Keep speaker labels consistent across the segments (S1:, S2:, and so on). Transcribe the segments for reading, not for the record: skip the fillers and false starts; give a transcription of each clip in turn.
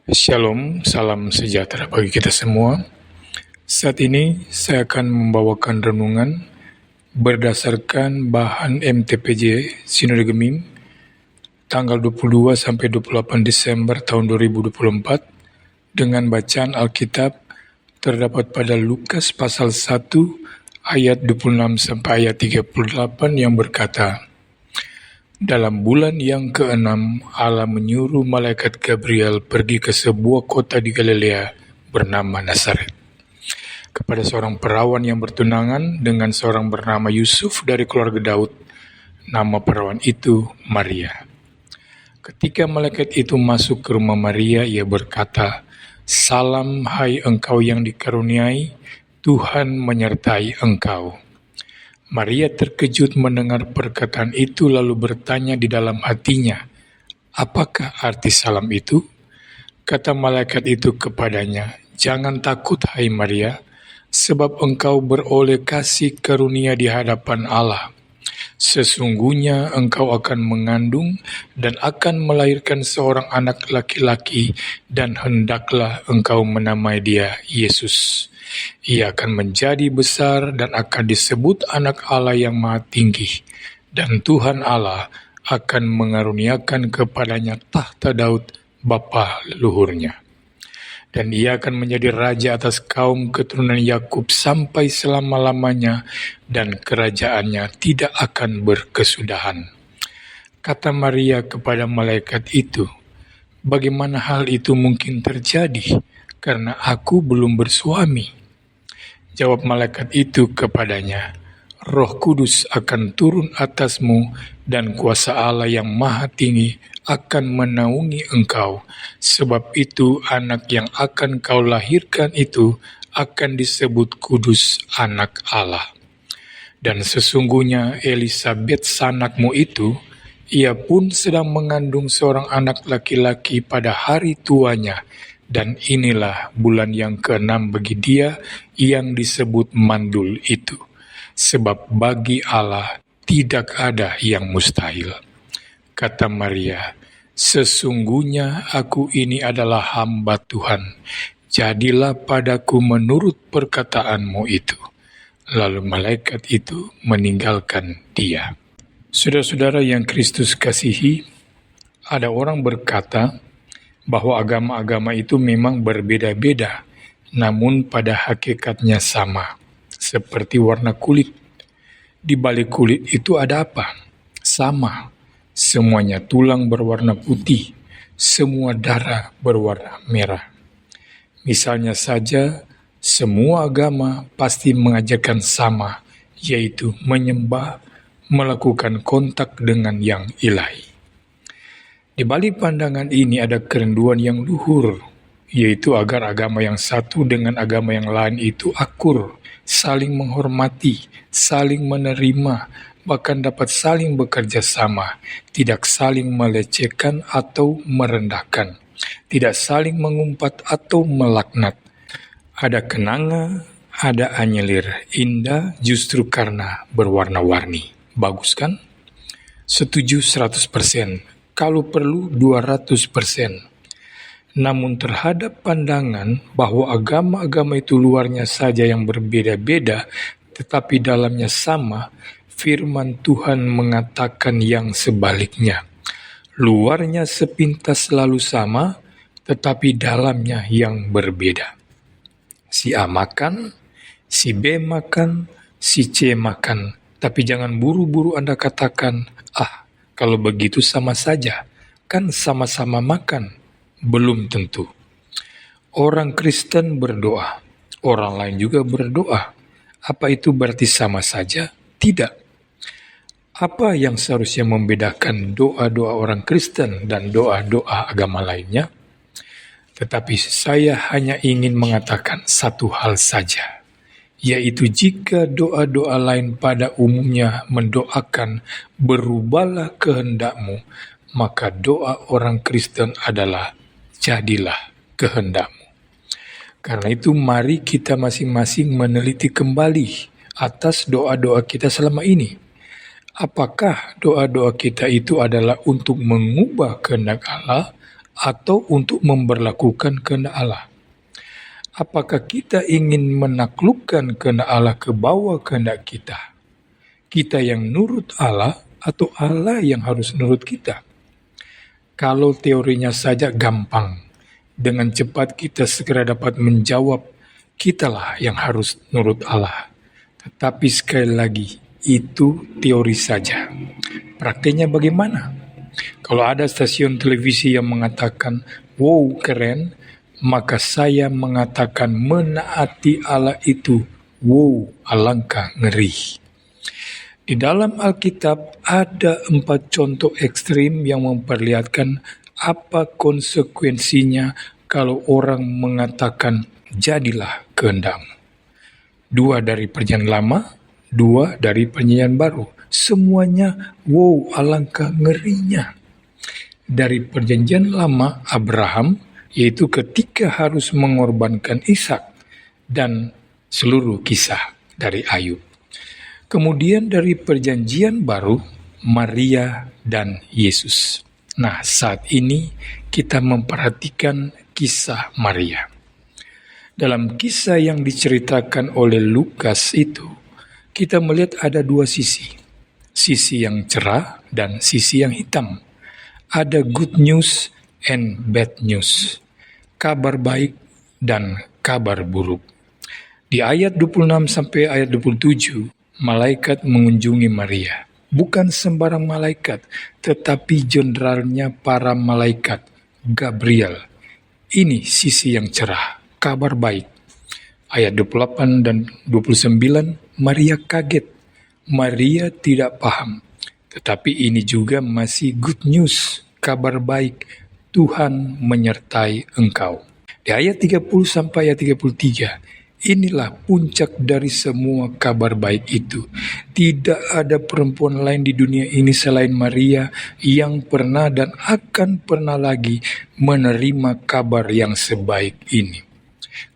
S1: Shalom, salam sejahtera bagi kita semua. Saat ini saya akan membawakan renungan berdasarkan bahan MTPJ Sinode Gemim tanggal 22 sampai 28 Desember tahun 2024 dengan bacaan Alkitab terdapat pada Lukas pasal 1 ayat 26 sampai ayat 38 yang berkata, dalam bulan yang ke-6, Allah menyuruh malaikat Gabriel pergi ke sebuah kota di Galilea bernama Nazaret, kepada seorang perawan yang bertunangan dengan seorang bernama Yusuf dari keluarga Daud. Nama perawan itu Maria. Ketika malaikat itu masuk ke rumah Maria, ia berkata, "Salam, hai engkau yang dikaruniai, Tuhan menyertai engkau." Maria terkejut mendengar perkataan itu lalu bertanya di dalam hatinya, "Apakah arti salam itu?" Kata malaikat itu kepadanya, "Jangan takut, hai Maria, sebab engkau beroleh kasih karunia di hadapan Allah. Sesungguhnya engkau akan mengandung dan akan melahirkan seorang anak laki-laki, dan hendaklah engkau menamai dia Yesus. Ia akan menjadi besar dan akan disebut Anak Allah yang Maha Tinggi, dan Tuhan Allah akan mengaruniakan kepadanya tahta Daud bapa leluhurnya. Dan ia akan menjadi raja atas kaum keturunan Yakub sampai selama-lamanya, dan kerajaannya tidak akan berkesudahan." Kata Maria kepada malaikat itu, "Bagaimana hal itu mungkin terjadi, karena aku belum bersuami?" Jawab malaikat itu kepadanya, "Roh Kudus akan turun atasmu, dan kuasa Allah yang Maha Tinggi akan menaungi engkau. Sebab itu anak yang akan kau lahirkan itu akan disebut kudus, Anak Allah. Dan sesungguhnya Elisabet sanakmu itu, ia pun sedang mengandung seorang anak laki-laki pada hari tuanya, dan inilah bulan yang ke-6 bagi dia yang disebut mandul itu. Sebab bagi Allah tidak ada yang mustahil." Kata Maria, "Sesungguhnya aku ini adalah hamba Tuhan. Jadilah padaku menurut perkataanmu itu." Lalu malaikat itu meninggalkan dia. Saudara-saudara yang Kristus kasihi, ada orang berkata bahwa agama-agama itu memang berbeda-beda, namun pada hakikatnya sama, seperti warna kulit. Di balik kulit itu ada apa? Sama, semuanya tulang berwarna putih, semua darah berwarna merah. Misalnya saja, semua agama pasti mengajarkan sama, yaitu menyembah, melakukan kontak dengan yang ilahi. Di balik pandangan ini ada kerenduan yang luhur, yaitu agar agama yang satu dengan agama yang lain itu akur, saling menghormati, saling menerima, bahkan dapat saling bekerja sama, tidak saling melecehkan atau merendahkan, tidak saling mengumpat atau melaknat. Ada kenanga, ada anyelir, indah justru karena berwarna-warni. Bagus kan? Setuju 100%. Kalau perlu 200%. Namun terhadap pandangan bahwa agama-agama itu luarnya saja yang berbeda-beda, tetapi dalamnya sama, firman Tuhan mengatakan yang sebaliknya. Luarnya sepintas selalu sama, tetapi dalamnya yang berbeda. Si A makan, si B makan, si C makan, tapi jangan buru-buru Anda katakan, kalau begitu sama saja, kan sama-sama makan. Belum tentu. Orang Kristen berdoa, orang lain juga berdoa. Apa itu berarti sama saja? Tidak. Apa yang seharusnya membedakan doa-doa orang Kristen dan doa-doa agama lainnya? Tetapi saya hanya ingin mengatakan satu hal saja, yaitu jika doa-doa lain pada umumnya mendoakan berubahlah kehendakmu, maka doa orang Kristen adalah jadilah kehendakmu. Karena itu mari kita masing-masing meneliti kembali atas doa-doa kita selama ini. Apakah doa-doa kita itu adalah untuk mengubah kehendak Allah atau untuk memberlakukan kehendak Allah? Apakah kita ingin menaklukkan kehendak Allah ke bawah kehendak kita? Kita yang nurut Allah atau Allah yang harus nurut kita? Kalau teorinya saja gampang, dengan cepat kita segera dapat menjawab, kitalah yang harus nurut Allah. Tetapi sekali lagi, itu teori saja. Praktiknya bagaimana? Kalau ada stasiun televisi yang mengatakan, wow keren, maka saya mengatakan menaati Allah itu, wow alangkah ngeri. Di dalam Alkitab ada 4 contoh ekstrim yang memperlihatkan apa konsekuensinya kalau orang mengatakan jadilah kehendakmu. 2 dari Perjanjian Lama, 2 dari Perjanjian Baru. Semuanya, wow alangkah ngerinya. Dari Perjanjian Lama, Abraham, yaitu ketika harus mengorbankan Ishak, dan seluruh kisah dari Ayub. Kemudian dari Perjanjian Baru, Maria dan Yesus. Nah, saat ini kita memperhatikan kisah Maria. Dalam kisah yang diceritakan oleh Lukas itu, kita melihat ada 2 sisi. Sisi yang cerah dan sisi yang hitam. Ada good news and bad news. Kabar baik dan kabar buruk. Di ayat 26 sampai ayat 27, malaikat mengunjungi Maria. Bukan sembarang malaikat, tetapi jenderalnya para malaikat, Gabriel. Ini sisi yang cerah, kabar baik. Ayat 28 dan 29, Maria kaget. Maria tidak paham. Tetapi ini juga masih good news, kabar baik. Tuhan menyertai engkau. Di ayat 30 sampai ayat 33, inilah puncak dari semua kabar baik itu. Tidak ada perempuan lain di dunia ini selain Maria yang pernah dan akan pernah lagi menerima kabar yang sebaik ini.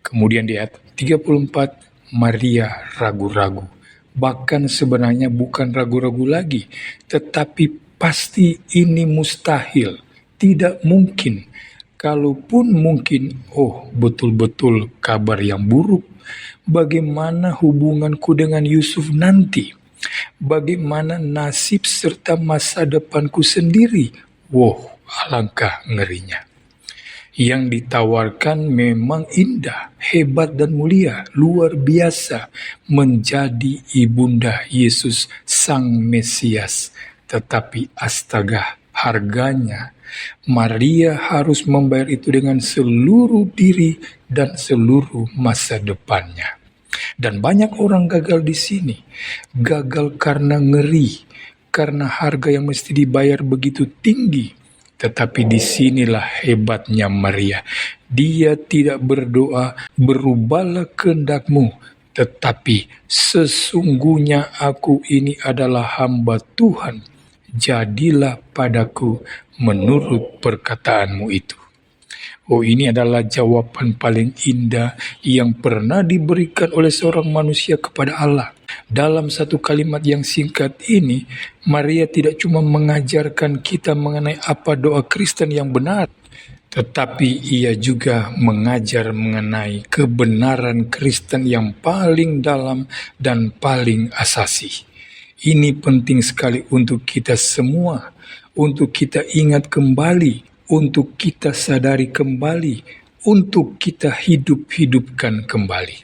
S1: Kemudian di ayat 34, Maria ragu-ragu. Bahkan sebenarnya bukan ragu-ragu lagi, tetapi pasti ini mustahil. Tidak mungkin. Kalaupun mungkin, betul-betul kabar yang buruk. Bagaimana hubunganku dengan Yusuf nanti? Bagaimana nasib serta masa depanku sendiri? Wow, alangkah ngerinya. Yang ditawarkan memang indah, hebat dan mulia, luar biasa, menjadi ibunda Yesus Sang Mesias. Tetapi astaga, harganya Maria harus membayar itu dengan seluruh diri dan seluruh masa depannya. Dan banyak orang gagal di sini. Gagal karena ngeri, karena harga yang mesti dibayar begitu tinggi. Tetapi disinilah hebatnya Maria. Dia tidak berdoa, berubahlah kehendakmu. Tetapi sesungguhnya aku ini adalah hamba Tuhan. Jadilah padaku menurut perkataanmu itu. Ini adalah jawaban paling indah yang pernah diberikan oleh seorang manusia kepada Allah. Dalam satu kalimat yang singkat ini, Maria tidak cuma mengajarkan kita mengenai apa doa Kristen yang benar, tetapi ia juga mengajar mengenai kebenaran Kristen yang paling dalam dan paling asasi. Ini penting sekali untuk kita semua, untuk kita ingat kembali, untuk kita sadari kembali, untuk kita hidup-hidupkan kembali.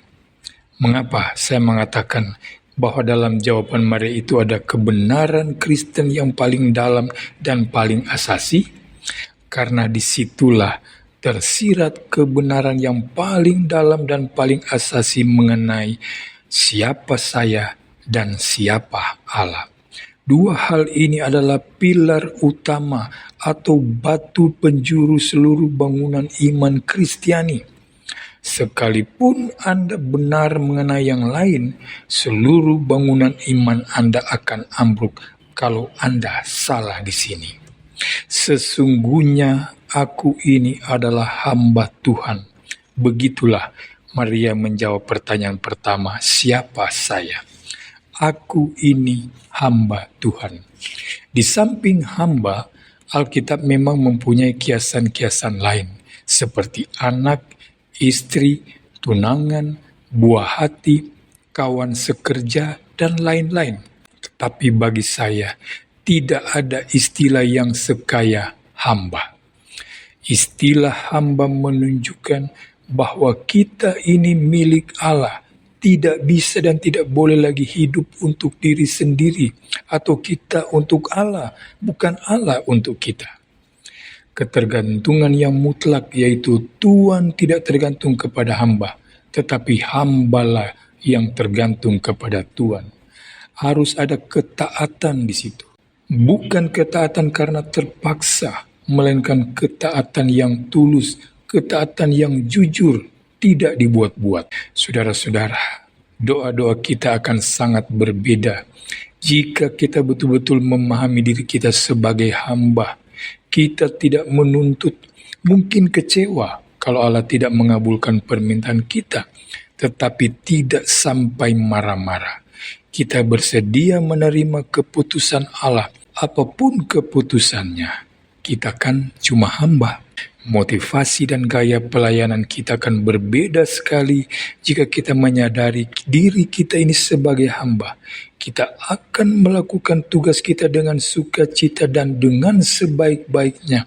S1: Mengapa saya mengatakan bahwa dalam jawaban Maria itu ada kebenaran Kristen yang paling dalam dan paling asasi? Karena disitulah tersirat kebenaran yang paling dalam dan paling asasi mengenai siapa saya dan siapa Allah. 2 hal ini adalah pilar utama atau batu penjuru seluruh bangunan iman Kristiani. Sekalipun Anda benar mengenai yang lain, seluruh bangunan iman Anda akan ambruk kalau Anda salah di sini. Sesungguhnya aku ini adalah hamba Tuhan. Begitulah Maria menjawab pertanyaan pertama, siapa saya? Aku ini hamba Tuhan. Di samping hamba, Alkitab memang mempunyai kiasan-kiasan lain, seperti anak, istri, tunangan, buah hati, kawan sekerja, dan lain-lain. Tetapi bagi saya, tidak ada istilah yang sekaya hamba. Istilah hamba menunjukkan bahwa kita ini milik Allah, tidak bisa dan tidak boleh lagi hidup untuk diri sendiri, atau kita untuk Allah, bukan Allah untuk kita. Ketergantungan yang mutlak, yaitu Tuhan tidak tergantung kepada hamba, tetapi hambalah yang tergantung kepada Tuhan. Harus ada ketaatan di situ. Bukan ketaatan karena terpaksa, melainkan ketaatan yang tulus, ketaatan yang jujur, tidak dibuat-buat. Saudara-saudara, doa-doa kita akan sangat berbeda jika kita betul-betul memahami diri kita sebagai hamba. Kita tidak menuntut, mungkin kecewa kalau Allah tidak mengabulkan permintaan kita, tetapi tidak sampai marah-marah. Kita bersedia menerima keputusan Allah, apapun keputusannya. Kita kan cuma hamba. Motivasi dan gaya pelayanan kita akan berbeda sekali jika kita menyadari diri kita ini sebagai hamba. Kita akan melakukan tugas kita dengan sukacita dan dengan sebaik-baiknya.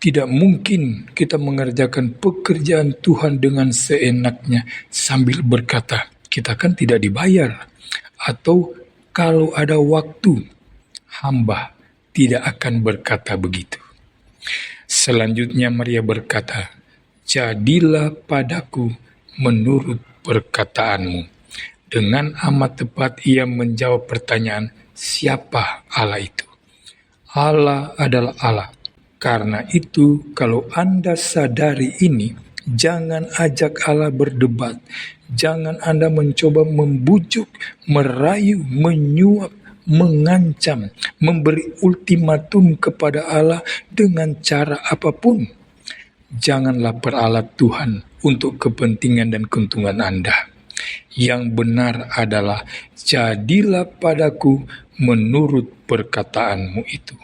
S1: Tidak mungkin kita mengerjakan pekerjaan Tuhan dengan seenaknya sambil berkata, kita kan tidak dibayar. Atau kalau ada waktu, hamba tidak akan berkata begitu. Selanjutnya Maria berkata, "Jadilah padaku menurut perkataanmu." Dengan amat tepat ia menjawab pertanyaan, siapa Allah itu? Allah adalah Allah. Karena itu, kalau Anda sadari ini, jangan ajak Allah berdebat. Jangan Anda mencoba membujuk, merayu, menyuap, mengancam, memberi ultimatum kepada Allah dengan cara apapun. Janganlah peralat Tuhan untuk kepentingan dan keuntungan Anda. Yang benar adalah, jadilah padaku menurut perkataanmu itu.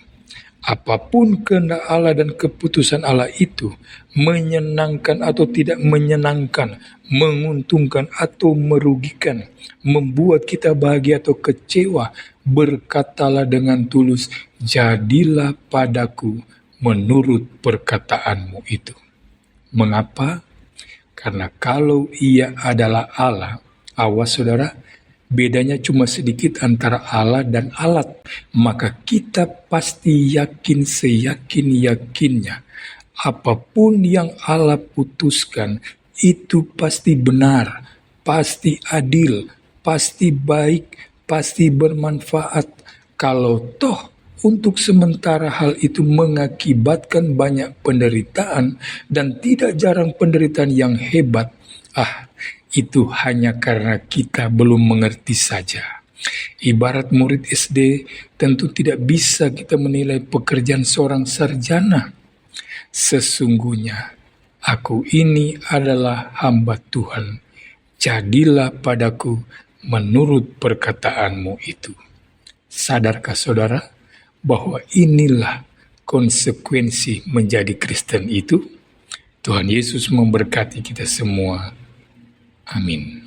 S1: Apapun kehendak Allah dan keputusan Allah itu, menyenangkan atau tidak menyenangkan, menguntungkan atau merugikan, membuat kita bahagia atau kecewa, berkatalah dengan tulus, jadilah padaku menurut perkataanmu itu. Mengapa? Karena kalau ia adalah Allah, awas saudara, bedanya cuma sedikit antara Allah dan alat. Maka kita pasti yakin seyakin-yakinnya, apapun yang Allah putuskan, itu pasti benar, pasti adil, pasti baik, pasti bermanfaat. Kalau toh untuk sementara hal itu mengakibatkan banyak penderitaan, dan tidak jarang penderitaan yang hebat, itu hanya karena kita belum mengerti saja. Ibarat murid SD, tentu tidak bisa kita menilai pekerjaan seorang sarjana. Sesungguhnya, aku ini adalah hamba Tuhan. Jadilah padaku menurut perkataanmu itu. Sadarkah saudara bahwa inilah konsekuensi menjadi Kristen itu? Tuhan Yesus memberkati kita semua. Amin.